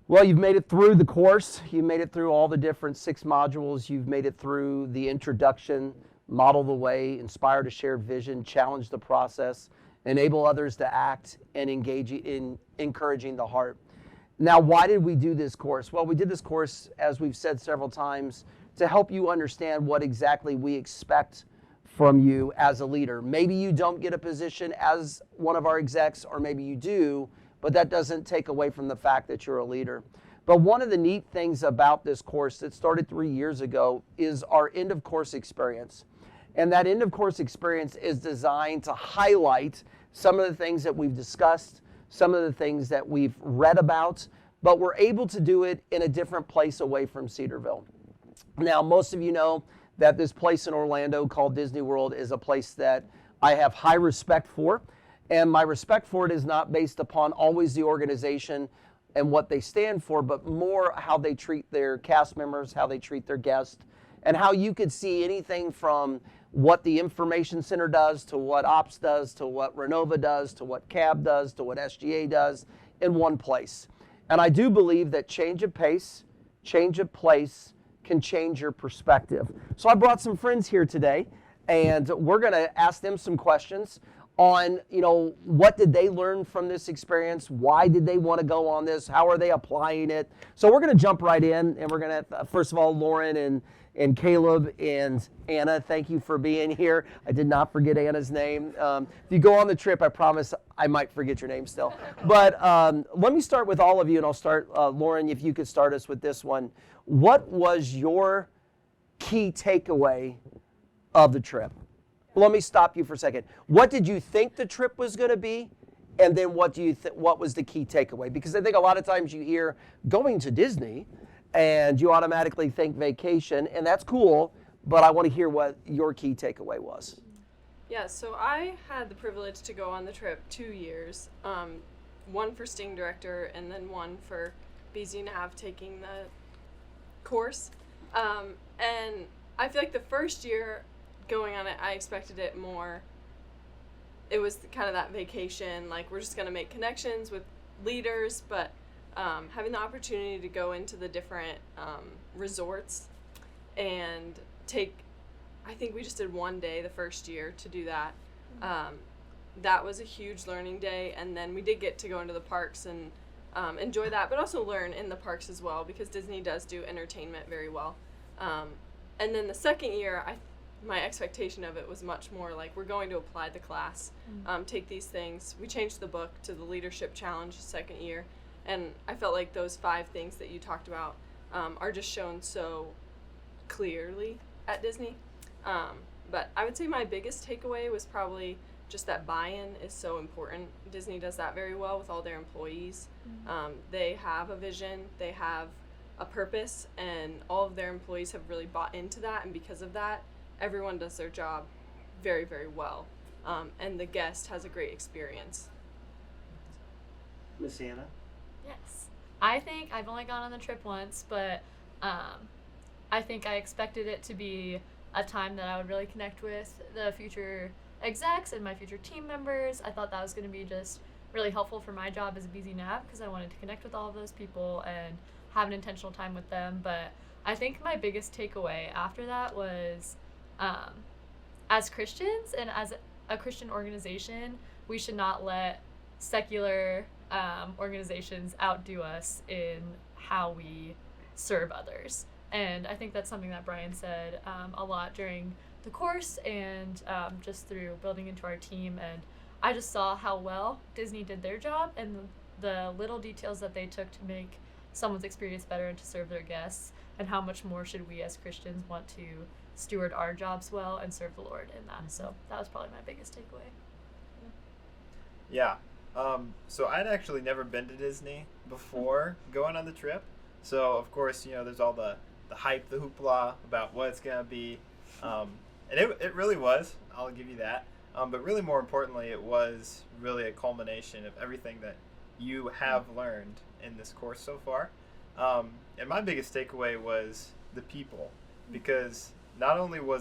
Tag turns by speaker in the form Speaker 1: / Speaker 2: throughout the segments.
Speaker 1: Well, you've made it through the course. You've made it through all the different 6 modules. You've made it through the introduction, model the way, inspire to shared vision, challenge the process, enable others to act, and engage in encouraging the heart. Now, why did we do this course? Well, we did this course, as we've said several times, to help you understand what exactly we expect from you as a leader. Maybe you don't get a position as one of our execs, or maybe you do, but that doesn't take away from the fact that you're a leader. But one of the neat things about this course that started 3 years ago is our end of course experience. And that end of course experience is designed to highlight some of the things that we've discussed, some of the things that we've read about, but we're able to do it in a different place away from Cedarville. Now, most of you know that this place in Orlando called Disney World is a place that I have high respect for. And my respect for it is not based upon always the organization and what they stand for, but more how they treat their cast members, how they treat their guests, and how you could see anything from what the information center does, to what ops does, to what Renova does, to what CAB does, to what SGA does in one place. And I do believe that change of pace, change of place can change your perspective. So I brought some friends here today, and we're going to ask them some questions on, what did they learn from this experience? Why did they want to go on this? How are they applying it? So we're going to jump right in, and we're going to, first of all, Lauren and Caleb and Anna, thank you for being here. I did not forget Anna's name. If you go on the trip, I promise I might forget your name still. But let me start with all of you, and I'll start, Lauren, if you could start us with this one. What was your key takeaway of the trip? Let me stop you for a second. What did you think the trip was going to be? And then what was the key takeaway? Because I think a lot of times you hear going to Disney and you automatically think vacation, and that's cool, but I want to hear what your key takeaway was.
Speaker 2: Yeah, so I had the privilege to go on the trip 2 years, one for Sting Director and then one for BZ Nav taking the course. And I feel like the first year going on it, I expected it more. It was kind of that vacation, like we're just going to make connections with leaders, but having the opportunity to go into the different resorts and I think we just did 1 day the first year to do that. That was a huge learning day, and then we did get to go into the parks and enjoy that, but also learn in the parks as well, because Disney does do entertainment very well. And then the second year, my expectation of it was much more like we're going to apply the class, take these things. We changed the book to the Leadership Challenge the second year, and I felt like those 5 things that you talked about are just shown so clearly at Disney. But I would say my biggest takeaway was probably just that buy-in is so important. Disney does that very well with all their employees. They have a vision, they have a purpose, and all of their employees have really bought into that, and because of that, everyone does their job very, very well, and the guest has a great experience.
Speaker 1: Miss Anna?
Speaker 3: Yes. I think I've only gone on the trip once, but I think I expected it to be a time that I would really connect with the future execs and my future team members. I thought that was going to be just really helpful for my job as a BZ Nav, because I wanted to connect with all of those people and have an intentional time with them. But I think my biggest takeaway after that was as Christians and as a Christian organization, we should not let secular organizations outdo us in how we serve others. And I think that's something that Brian said a lot during the course and just through building into our team. And I just saw how well Disney did their job and the little details that they took to make someone's experience better and to serve their guests, and how much more should we as Christians want to steward our jobs well and serve the Lord in that. So that was probably my biggest takeaway.
Speaker 4: Yeah. So I'd actually never been to Disney before going on the trip. So, of course, there's all the hype, the hoopla about what it's going to be. And it really was. I'll give you that. But really more importantly, it was really a culmination of everything that you have learned in this course so far. And my biggest takeaway was the people, because not only were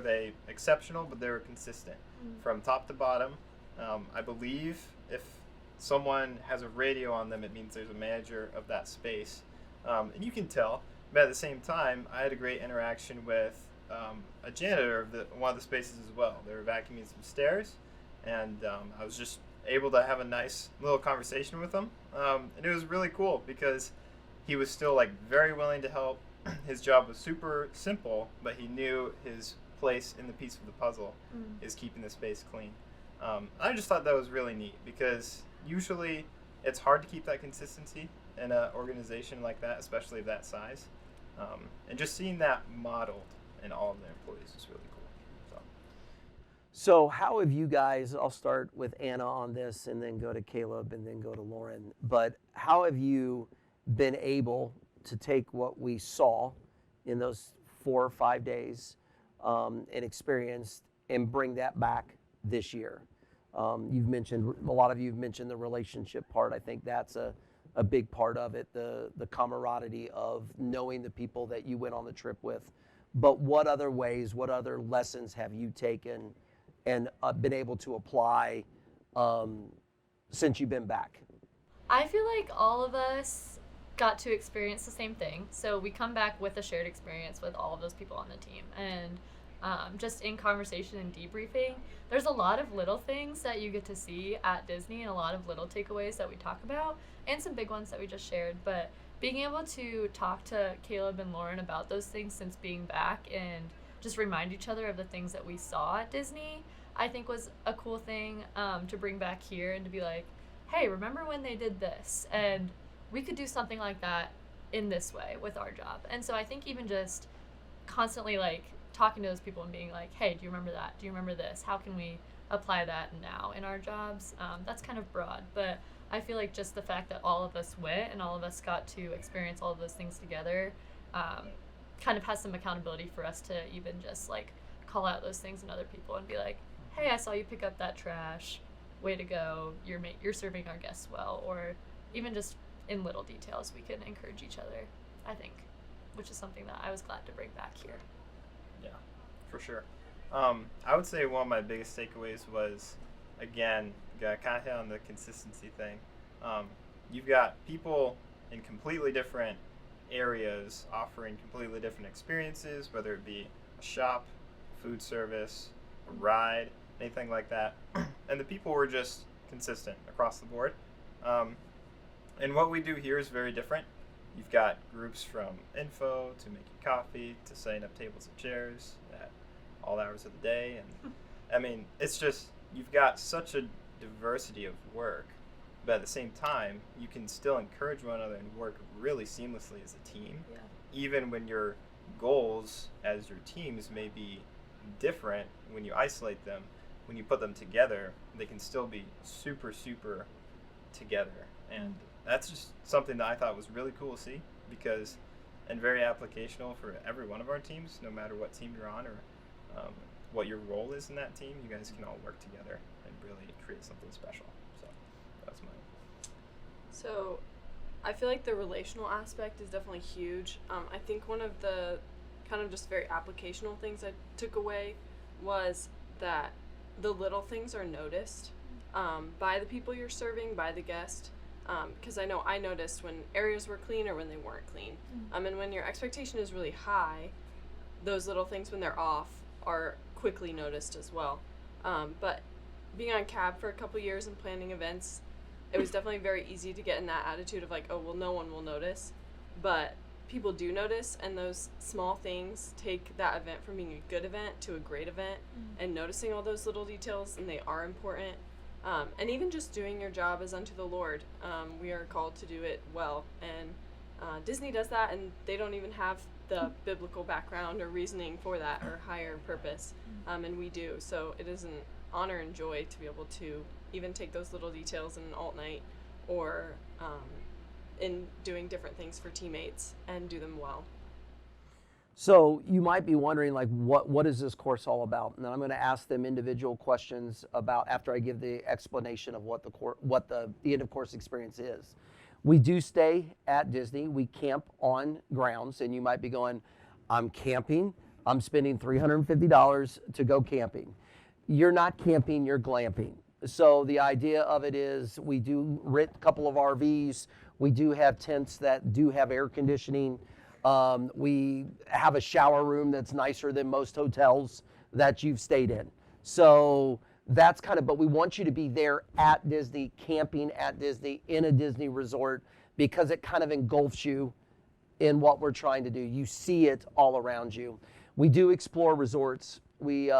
Speaker 4: they exceptional, but they were consistent from top to bottom. I believe, if someone has a radio on them, it means there's a manager of that space. And you can tell, but at the same time, I had a great interaction with a janitor of one of the spaces as well. They were vacuuming some stairs, and I was just able to have a nice little conversation with him. And it was really cool because he was still like very willing to help. His job was super simple, but he knew his place in the piece of the puzzle is keeping the space clean. I just thought that was really neat because usually it's hard to keep that consistency in an organization like that, especially of that size. And just seeing that modeled in all of the employees is really cool.
Speaker 1: So how have you guys, I'll start with Anna on this and then go to Caleb and then go to Lauren, but how have you been able to take what we saw in those 4 or 5 days and experienced and bring that back this year? You've mentioned, a lot of you have mentioned the relationship part. I think that's a big part of it, the camaraderie of knowing the people that you went on the trip with. But what other ways, what other lessons have you taken and been able to apply since you've been back?
Speaker 3: I feel like all of us got to experience the same thing. So we come back with a shared experience with all of those people on the team. And just in conversation and debriefing, there's a lot of little things that you get to see at Disney and a lot of little takeaways that we talk about and some big ones that we just shared. But being able to talk to Caleb and Lauren about those things since being back and just remind each other of the things that we saw at Disney, I think was a cool thing to bring back here and to be like, hey, remember when they did this? And we could do something like that in this way with our job. And so I think even just constantly like talking to those people and being like, hey, do you remember that? Do you remember this? How can we apply that now in our jobs? That's kind of broad, but I feel like just the fact that all of us went and all of us got to experience all of those things together kind of has some accountability for us to even just like call out those things in other people and be like, hey, I saw you pick up that trash. Way to go. You're serving our guests well. Or even just in little details, we can encourage each other, I think, which is something that I was glad to bring back here.
Speaker 4: Yeah, for sure. I would say one of my biggest takeaways was, again, kind of hit on the consistency thing. You've got people in completely different areas offering completely different experiences, whether it be a shop, food service, a ride, anything like that. And the people were just consistent across the board. And what we do here is very different. You've got groups from info to making coffee to setting up tables and chairs at all hours of the day. And I mean, it's just, you've got such a diversity of work, but at the same time, you can still encourage one another and work really seamlessly as a team.
Speaker 3: Yeah.
Speaker 4: Even when your goals as your teams may be different when you isolate them, when you put them together, they can still be super, super together. And that's just something that I thought was really cool to see, because, and very applicational for every one of our teams, no matter what team you're on or what your role is in that team. You guys can all work together and really create something special. So that's mine.
Speaker 2: So I feel like the relational aspect is definitely huge. I think one of the kind of just very applicational things I took away was that the little things are noticed by the people you're serving, by the guest. Because I know I noticed when areas were clean or when they weren't clean. And when your expectation is really high, those little things when they're off are quickly noticed as well. But being on cab for a couple years and planning events, it was definitely very easy to get in that attitude of like, oh, well, no one will notice. But people do notice, and those small things take that event from being a good event to a great event, and noticing all those little details, and they are important. And even just doing your job as unto the Lord. We are called to do it well. And Disney does that, and they don't even have the biblical background or reasoning for that or higher purpose. And we do. So it is an honor and joy to be able to even take those little details in an alt night or in doing different things for teammates and do them well.
Speaker 1: So you might be wondering, like, what is this course all about? And then I'm going to ask them individual questions about after I give the explanation of what the end of course experience is. We do stay at Disney. We camp on grounds, and you might be going, I'm camping. I'm spending $350 to go camping. You're not camping, you're glamping. So the idea of it is we do rent a couple of RVs. We do have tents that do have air conditioning. We have a shower room that's nicer than most hotels that you've stayed in. So that's kind of, but we want you to be there at Disney, camping at Disney, in a Disney resort, because it kind of engulfs you in what we're trying to do. You see it all around you. We do explore resorts. We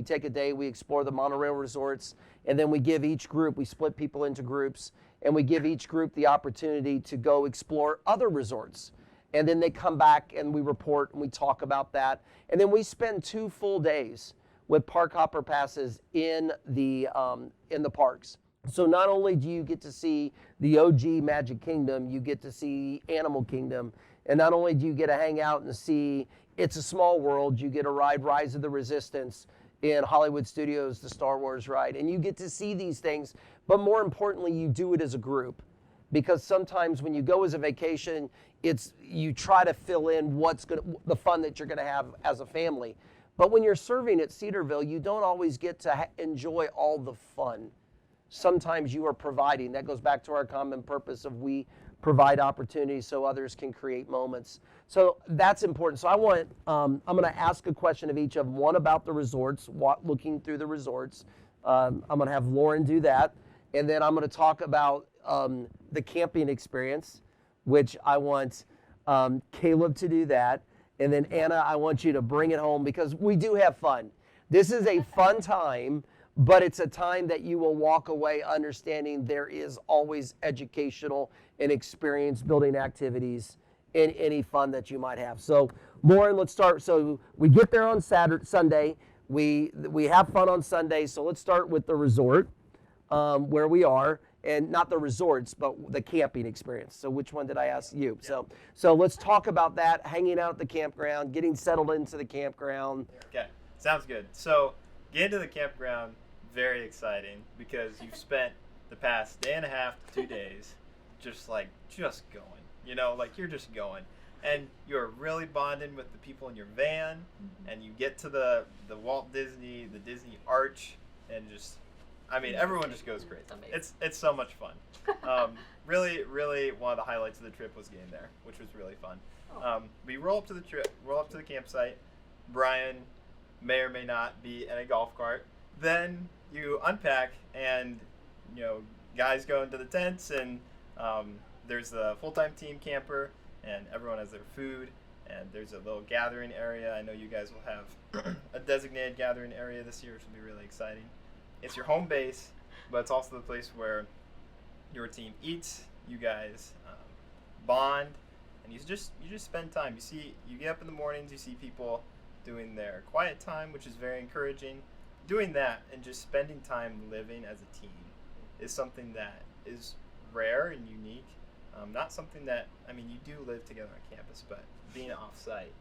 Speaker 1: take a day, we explore the monorail resorts, and then we give each group, we split people into groups, and we give each group the opportunity to go explore other resorts. And then they come back and we report and we talk about that. And then we spend 2 full days with park hopper passes in the parks. So not only do you get to see the OG Magic Kingdom, you get to see Animal Kingdom, and not only do you get to hang out and see It's a Small World, you get to ride Rise of the Resistance in Hollywood Studios, the Star Wars ride, and you get to see these things, but more importantly, you do it as a group. Because sometimes when you go as a vacation, you try to fill in the fun that you're gonna have as a family. But when you're serving at Cedarville, you don't always get to enjoy all the fun. Sometimes you are providing. That goes back to our common purpose of we provide opportunities so others can create moments. So that's important. So I'm gonna ask a question of each of them. One about the resorts, looking through the resorts. I'm gonna have Lauren do that. And then I'm gonna talk about the camping experience, which I want Caleb to do that. And then Anna, I want you to bring it home because we do have fun. This is a fun time, but it's a time that you will walk away understanding there is always educational and experience building activities in any fun that you might have. So Lauren, let's start. So we get there on Sunday. We have fun on Sunday. So let's start with the resort where we are. And not the resorts, but the camping experience. So which one did I ask you? Yeah. So let's talk about that, hanging out at the campground, getting settled into the campground.
Speaker 4: Okay, sounds good. So getting to the campground, very exciting because you've spent the past day and a half to 2 days just going, you're just going. And you're really bonding with the people in your van, and you get to the Walt Disney, the Disney Arch, and everyone just goes crazy. It's so much fun. Really, really one of the highlights of the trip was getting there, which was really fun. We roll up to the campsite. Brian may or may not be in a golf cart. Then you unpack and, guys go into the tents and there's the full-time team camper and everyone has their food and there's a little gathering area. I know you guys will have a designated gathering area this year, which will be really exciting. It's your home base, but it's also the place where your team eats. You guys bond, and you just spend time. You get up in the mornings. You see people doing their quiet time, which is very encouraging. Doing that and just spending time living as a team is something that is rare and unique. Not something that you do live together on campus, but being off-site,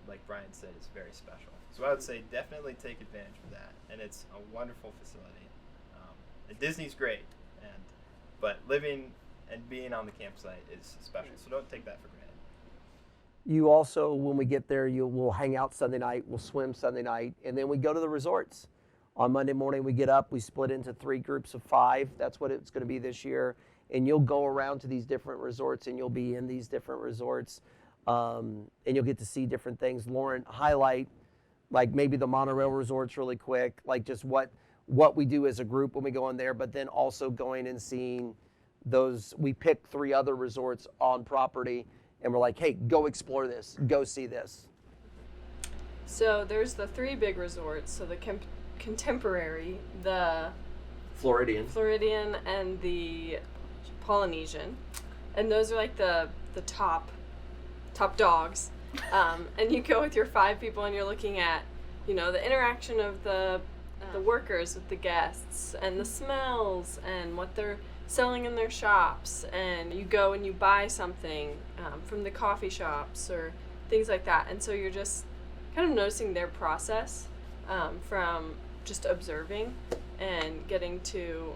Speaker 4: like Brian said, is very special. So I would say definitely take advantage of that, and it's a wonderful facility. And Disney's great, but living and being on the campsite is special. So don't take that for granted.
Speaker 1: You also, when we get there, we'll hang out Sunday night, we'll swim Sunday night, and then we go to the resorts. On Monday morning, we get up, we split into 3 groups of 5. That's what it's going to be this year. And you'll go around to these different resorts, and you'll be in these different resorts, and you'll get to see different things. Lauren, highlight like maybe the monorail resorts really quick, like just what we do as a group when we go in there, but then also going and seeing those. We picked 3 other resorts on property, and we're like, hey, go explore this, go see this.
Speaker 2: So there's the 3 big resorts. So the Contemporary, the Floridian, and the Polynesian, and those are like the top dogs. And you go with your 5 people, and you're looking at, the interaction of the workers with the guests, and the smells, and what they're selling in their shops. And you go and you buy something from the coffee shops or things like that. And so you're just kind of noticing their process from just observing and getting to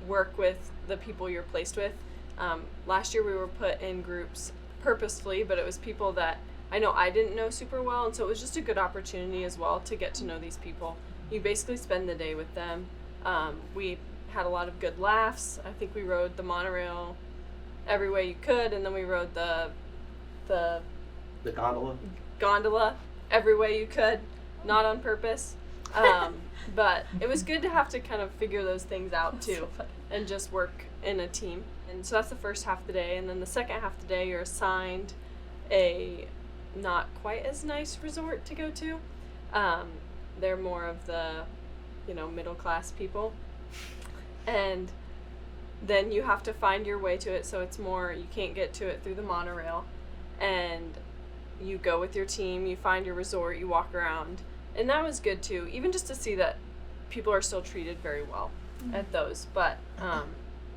Speaker 2: work with the people you're placed with. Last year we were put in groups purposefully, but it was people that I know I didn't know super well, and so it was just a good opportunity as well to get to know these people. You basically spend the day with them. We had a lot of good laughs. I think we rode the monorail every way you could, and then we rode the gondola every way you could, not on purpose. But it was good to have to kind of figure those things out too, and just work in a team. And so that's the first half of the day, and then the second half of the day you're assigned a not quite as nice resort to go to. They're more of the, middle class people, and then you have to find your way to it. So it's more, you can't get to it through the monorail, and you go with your team, you find your resort, you walk around. And that was good too, even just to see that people are still treated very well at those. But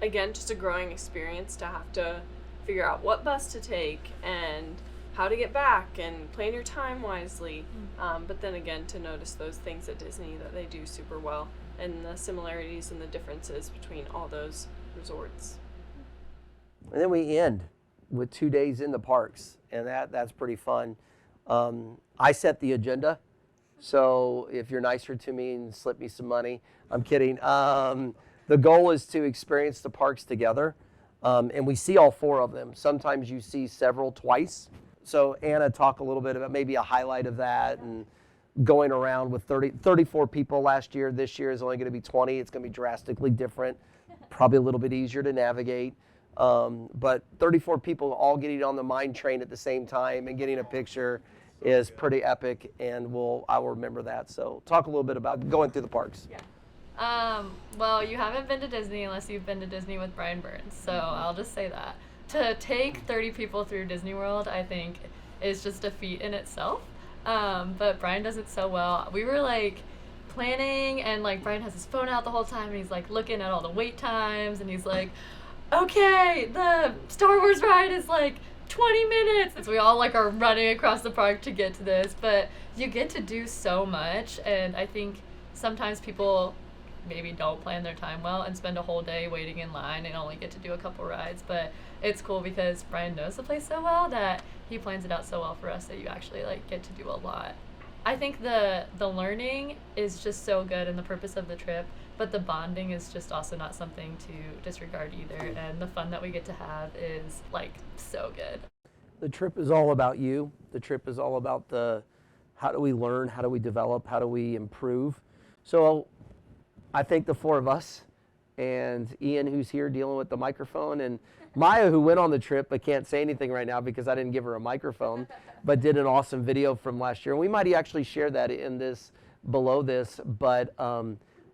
Speaker 2: again, just a growing experience to have to figure out what bus to take and how to get back and plan your time wisely. But then again, to notice those things at Disney that they do super well, and the similarities and the differences between all those resorts.
Speaker 1: And then we end with 2 days in the parks, and that's pretty fun. I set the agenda. So if you're nicer to me and slip me some money, I'm kidding. The goal is to experience the parks together, and we see all 4 of them. Sometimes you see several twice. So Anna, talk a little bit about maybe a highlight of that, and going around with 34 people last year. This year is only going to be 20. It's going to be drastically different, probably a little bit easier to navigate. But 34 people all getting on the mine train at the same time and getting a picture is pretty epic, and I will remember that. So talk a little bit about going through the parks.
Speaker 3: Yeah. Well, you haven't been to Disney unless you've been to Disney with Brian Burns, so I'll just say that. To take 30 people through Disney World, I think, is just a feat in itself. But Brian does it so well. We were planning, and Brian has his phone out the whole time, and he's looking at all the wait times, and he's like, okay, the Star Wars ride is 20 minutes. And so we all are running across the park to get to this, but you get to do so much. And I think sometimes people maybe don't plan their time well and spend a whole day waiting in line and only get to do a couple rides. But it's cool because Brian knows the place so well that he plans it out so well for us that you actually get to do a lot. I think the learning is just so good and the purpose of the trip, but the bonding is just also not something to disregard either. And the fun that we get to have is so good.
Speaker 1: The trip is all about you. The trip is all about how do we learn, how do we develop, how do we improve. So I think the 4 of us, and Ian, who's here dealing with the microphone, and Maya, who went on the trip but can't say anything right now because I didn't give her a microphone, but did an awesome video from last year. And we might actually share that in this, below this, but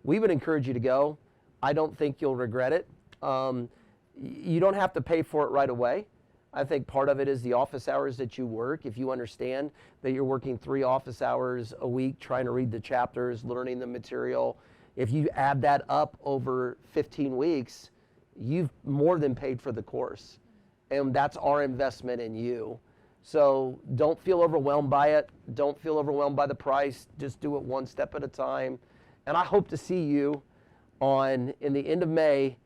Speaker 1: we would encourage you to go. I don't think you'll regret it. You don't have to pay for it right away. I think part of it is the office hours that you work. If you understand that you're working 3 office hours a week trying to read the chapters, learning the material, if you add that up over 15 weeks, you've more than paid for the course. And that's our investment in you. So don't feel overwhelmed by it. Don't feel overwhelmed by the price. Just do it one step at a time. And I hope to see you in the end of May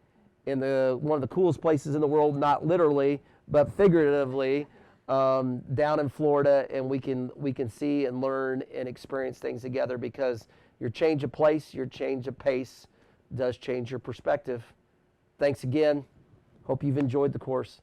Speaker 1: in one of the coolest places in the world, not literally, but figuratively, down in Florida, and we can see and learn and experience things together, because your change of place, your change of pace does change your perspective. Thanks again. Hope you've enjoyed the course.